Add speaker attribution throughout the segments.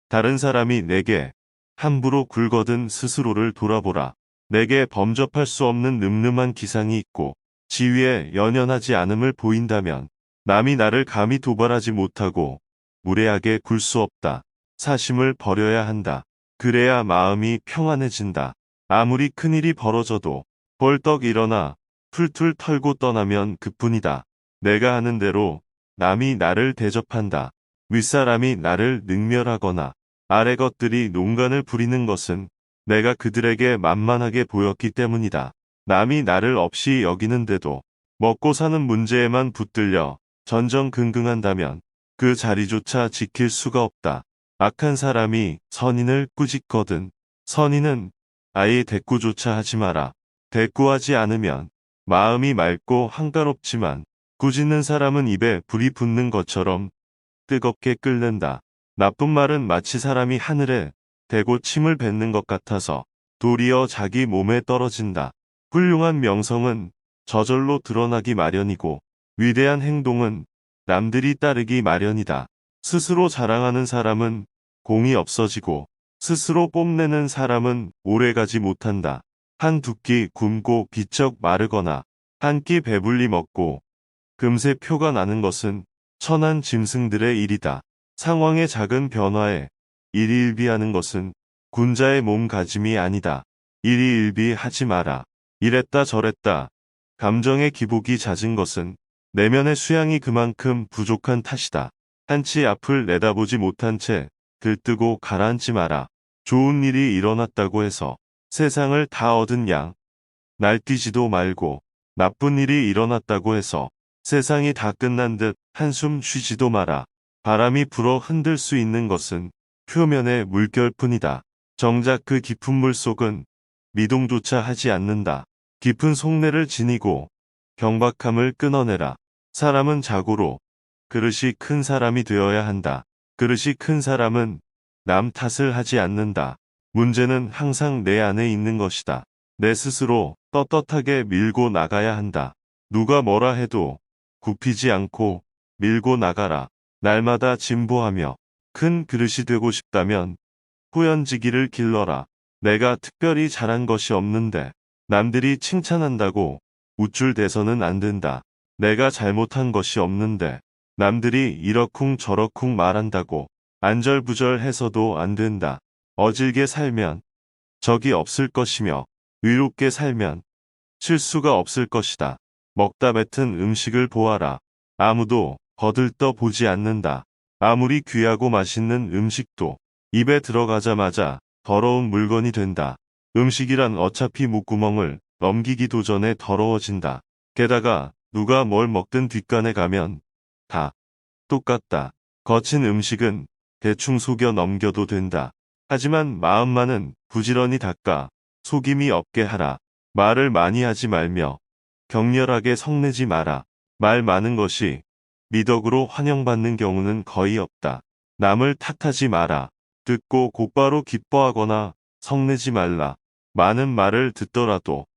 Speaker 1: 다른 사람이 내게 함부로 굴거든 스스로를 돌아보라. 내게 범접할 수 없는 늠름한 기상이 있고 지위에 연연하지 않음을 보인다면 남이 나를 감히 도발하지 못하고 무례하게 굴 수 없다. 사심을 버려야 한다. 그래야 마음이 평안해진다. 아무리 큰일이 벌어져도 벌떡 일어나 풀툴 털고 떠나면 그뿐이다. 내가 하는 대로 남이 나를 대접한다. 윗사람이 나를 능멸하거나 아래 것들이 농간을 부리는 것은 내가 그들에게 만만하게 보였기 때문이다. 남이 나를 없이 여기는데도 먹고 사는 문제에만 붙들려 전전긍긍한다면 그 자리조차 지킬 수가 없다. 악한 사람이 선인을 꾸짖거든 선인은 아예 대꾸조차 하지 마라. 대꾸하지 않으면 마음이 맑고 한가롭지만 꾸짖는 사람은 입에 불이 붙는 것처럼 뜨겁게 끓는다. 나쁜 말은 마치 사람이 하늘에 대고 침을 뱉는 것 같아서 도리어 자기 몸에 떨어진다. 훌륭한 명성은 저절로 드러나기 마련이고 위대한 행동은 남들이 따르기 마련이다. 스스로 자랑하는 사람은 공이 없어지고 스스로 뽐내는 사람은 오래가지 못한다. 한 두 끼 굶고 비쩍 마르거나 한 끼 배불리 먹고 금세 표가 나는 것은 천한 짐승들의 일이다. 상황의 작은 변화에 일희일비하는 것은 군자의 몸가짐이 아니다. 일희일비하지 마라. 이랬다 저랬다. 감정의 기복이 잦은 것은 내면의 수양이 그만큼 부족한 탓이다. 한치 앞을 내다보지 못한 채 들뜨고 가라앉지 마라. 좋은 일이 일어났다고 해서 세상을 다 얻은 양 날뛰지도 말고 나쁜 일이 일어났다고 해서 세상이 다 끝난 듯 한숨 쉬지도 마라. 바람이 불어 흔들 수 있는 것은 표면의 물결뿐이다. 정작 그 깊은 물 속은 미동조차 하지 않는다. 깊은 속내를 지니고 경박함을 끊어내라. 사람은 자고로 그릇이 큰 사람이 되어야 한다. 그릇이 큰 사람은 남 탓을 하지 않는다. 문제는 항상 내 안에 있는 것이다. 내 스스로 떳떳하게 밀고 나가야 한다. 누가 뭐라 해도 굽히지 않고 밀고 나가라. 날마다 진보하며 큰 그릇이 되고 싶다면 후연지기를 길러라. 내가 특별히 잘한 것이 없는데 남들이 칭찬한다고 우쭐대서는 안 된다. 내가 잘못한 것이 없는데 남들이 이러쿵 저러쿵 말한다고 안절부절해서도 안 된다. 어질게 살면 적이 없을 것이며 의롭게 살면 실수가 없을 것이다. 먹다 뱉은 음식을 보아라. 아무도 거들떠 보지 않는다. 아무리 귀하고 맛있는 음식도 입에 들어가자마자 더러운 물건이 된다. 음식이란 어차피 목구멍을 넘기기도 전에 더러워진다. 게다가 누가 뭘 먹든 뒷간에 가면 다 똑같다. 거친 음식은 대충 속여 넘겨도 된다. 하지만 마음만은 부지런히 닦아 속임이 없게 하라. 말을 많이 하지 말며 격렬하게 성내지 마라. 말 많은 것이 미덕으로 환영받는 경우는 거의 없다. 남을 탓하지 마라. 듣고 곧바로 기뻐하거나 성내지 말라. 많은 말을 듣더라도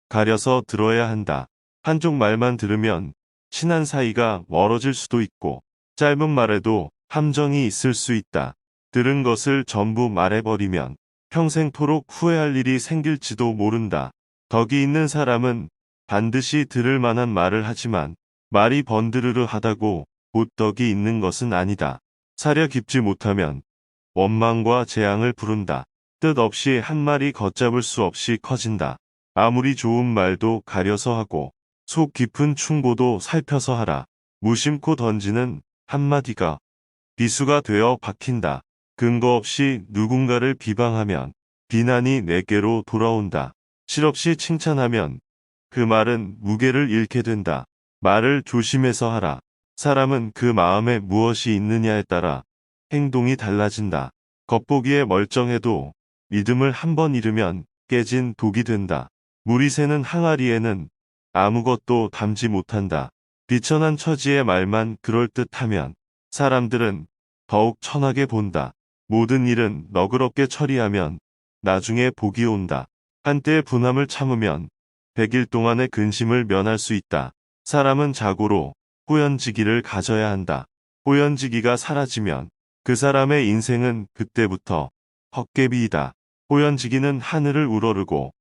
Speaker 1: 가려서 들어야 한다. 한쪽 말만 들으면 친한 사이가 멀어질 수도 있고 짧은 말에도 함정이 있을 수 있다. 들은 것을 전부 말해버리면 평생토록 후회할 일이 생길지도 모른다. 덕이 있는 사람은 반드시 들을 만한 말을 하지만 말이 번드르르 하다고 곧 덕이 있는 것은 아니다. 사려 깊지 못하면 원망과 재앙을 부른다. 뜻없이 한 말이 걷잡을 수 없이 커진다. 아무리 좋은 말도 가려서 하고 속 깊은 충고도 살펴서 하라. 무심코 던지는 한마디가 비수가 되어 박힌다. 근거 없이 누군가를 비방하면 비난이 내게로 돌아온다. 실없이 칭찬하면 그 말은 무게를 잃게 된다. 말을 조심해서 하라. 사람은 그 마음에 무엇이 있느냐에 따라 행동이 달라진다. 겉보기에 멀쩡해도 믿음을 한번 잃으면 깨진 독이 된다. 물이 새는 항아리에는 아무것도 담지 못한다. 비천한 처지의 말만 그럴듯하면 사람들은 더욱 천하게 본다. 모든 일은 너그럽게 처리하면 나중에 복이 온다. 한때의 분함을 참으면 100일 동안의 근심을 면할 수 있다. 사람은 자고로 호연지기를 가져야 한다. 호연지기가 사라지면 그 사람의 인생은 그때부터 헛개비이다. 호연지기는 하늘을 우러르고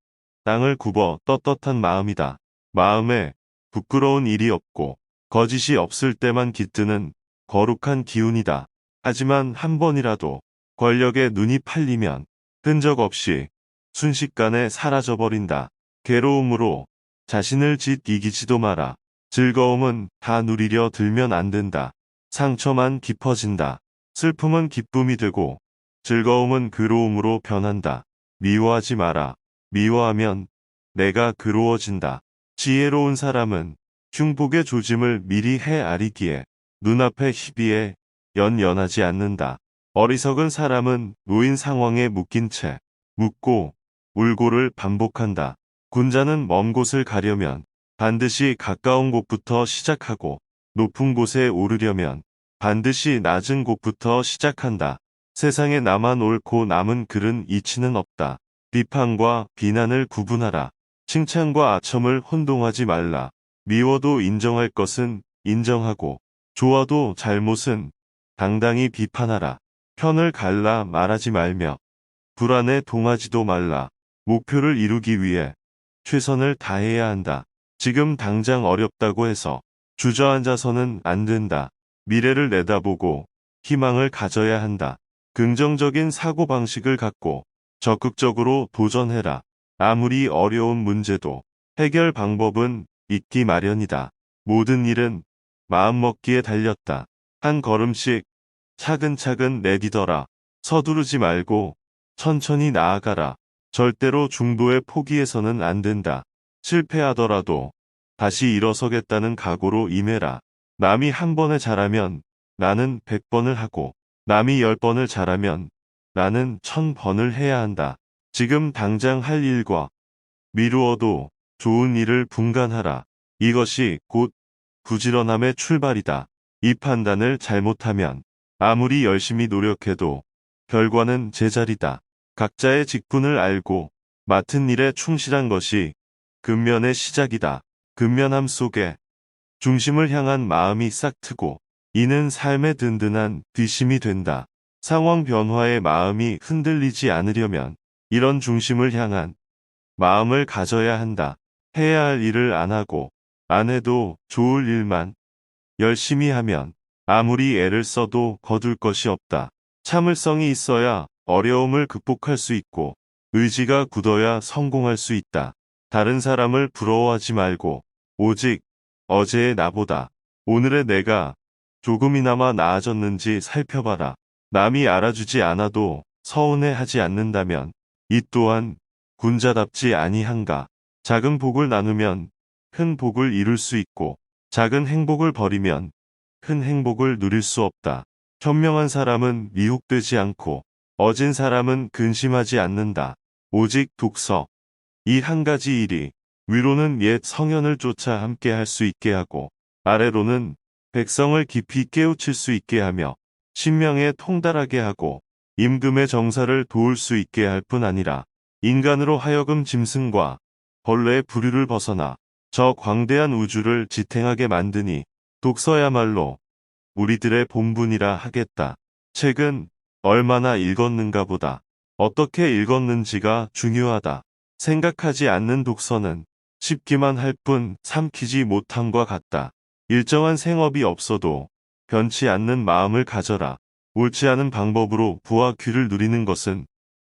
Speaker 1: 땅을 굽어 떳떳한 마음이다. 마음에 부끄러운 일이 없고 거짓이 없을 때만 깃드는 거룩한 기운이다. 하지만 한 번이라도 권력에 눈이 팔리면 흔적 없이 순식간에 사라져버린다. 괴로움으로 자신을 이기지도 마라. 즐거움은 다 누리려 들면 안 된다. 상처만 깊어진다. 슬픔은 기쁨이 되고 즐거움은 괴로움으로 변한다. 미워하지 마라. 미워하면 내가 괴로워진다. 지혜로운 사람은 흉복의 조짐을 미리 헤아리기에 눈앞의 희비에 연연하지 않는다. 어리석은 사람은 놓인 상황에 묶인 채 묻고 울고를 반복한다. 군자는 먼 곳을 가려면 반드시 가까운 곳부터 시작하고 높은 곳에 오르려면 반드시 낮은 곳부터 시작한다. 세상에 나만 옳고 남은 글은 이치는 없다. 비판과 비난을 구분하라. 칭찬과 아첨을 혼동하지 말라. 미워도 인정할 것은 인정하고 좋아도 잘못은 당당히 비판하라. 편을 갈라 말하지 말며 불안에 동하지도 말라. 목표를 이루기 위해 최선을 다해야 한다. 지금 당장 어렵다고 해서 주저앉아서는 안 된다. 미래를 내다보고 희망을 가져야 한다. 긍정적인 사고방식을 갖고 적극적으로 도전해라. 아무리 어려운 문제도 해결 방법은 있기 마련이다. 모든 일은 마음먹기에 달렸다. 한 걸음씩 차근차근 내디뎌라. 서두르지 말고 천천히 나아가라. 절대로 중도에 포기해서는 안 된다. 실패하더라도 다시 일어서겠다는 각오로 임해라. 남이 한 번에 잘하면 나는 100번을 하고 남이 10번을 잘하면 나는 1000번을 해야 한다. 지금 당장 할 일과 미루어도 좋은 일을 분간하라. 이것이 곧 부지런함의 출발이다. 이 판단을 잘못하면 아무리 열심히 노력해도 결과는 제자리다. 각자의 직분을 알고 맡은 일에 충실한 것이 근면의 시작이다. 근면함 속에 중심을 향한 마음이 싹트고 이는 삶의 든든한 뒷심이 된다. 상황 변화에 마음이 흔들리지 않으려면 이런 중심을 향한 마음을 가져야 한다. 해야 할 일을 안 하고 안 해도 좋을 일만 열심히 하면 아무리 애를 써도 거둘 것이 없다. 참을성이 있어야 어려움을 극복할 수 있고 의지가 굳어야 성공할 수 있다. 다른 사람을 부러워하지 말고 오직 어제의 나보다 오늘의 내가 조금이나마 나아졌는지 살펴봐라. 남이 알아주지 않아도 서운해하지 않는다면 이 또한 군자답지 아니한가. 작은 복을 나누면 큰 복을 이룰 수 있고 작은 행복을 버리면 큰 행복을 누릴 수 없다. 현명한 사람은 미혹되지 않고 어진 사람은 근심하지 않는다. 오직 독서. 이 한 가지 일이 위로는 옛 성현을 쫓아 함께 할 수 있게 하고 아래로는 백성을 깊이 깨우칠 수 있게 하며 신명에 통달하게 하고 임금의 정사를 도울 수 있게 할 뿐 아니라 인간으로 하여금 짐승과 벌레의 부류를 벗어나 저 광대한 우주를 지탱하게 만드니 독서야말로 우리들의 본분이라 하겠다. 책은 얼마나 읽었는가 보다 어떻게 읽었는지가 중요하다. 생각하지 않는 독서는 씹기만 할 뿐 삼키지 못함과 같다. 일정한 생업이 없어도 변치 않는 마음을 가져라. 옳지 않은 방법으로 부와 귀를 누리는 것은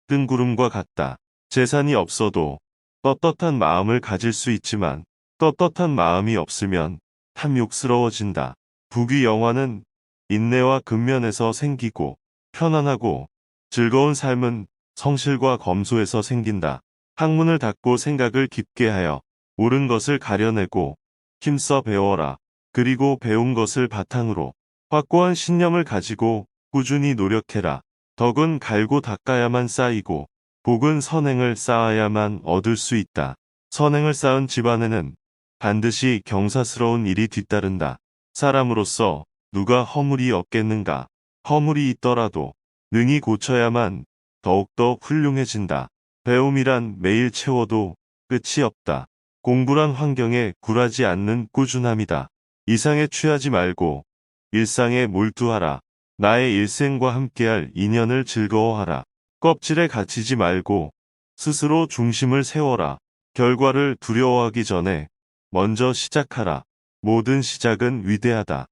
Speaker 1: 뜬구름과 같다. 재산이 없어도 떳떳한 마음을 가질 수 있지만 떳떳한 마음이 없으면 탐욕스러워진다. 부귀 영화는 인내와 근면에서 생기고 편안하고 즐거운 삶은 성실과 검소에서 생긴다. 학문을 닫고 생각을 깊게 하여 옳은 것을 가려내고 힘써 배워라. 그리고 배운 것을 바탕으로 확고한 신념을 가지고 꾸준히 노력해라. 덕은 갈고 닦아야만 쌓이고 복은 선행을 쌓아야만 얻을 수 있다. 선행을 쌓은 집안에는 반드시 경사스러운 일이 뒤따른다. 사람으로서 누가 허물이 없겠는가. 허물이 있더라도 능히 고쳐야만 더욱더 훌륭해진다. 배움이란 매일 채워도 끝이 없다. 공부란 환경에 굴하지 않는 꾸준함이다. 이상에 취하지 말고 일상에 몰두하라. 나의 일생과 함께할 인연을 즐거워하라. 껍질에 갇히지 말고 스스로 중심을 세워라. 결과를 두려워하기 전에 먼저 시작하라. 모든 시작은 위대하다.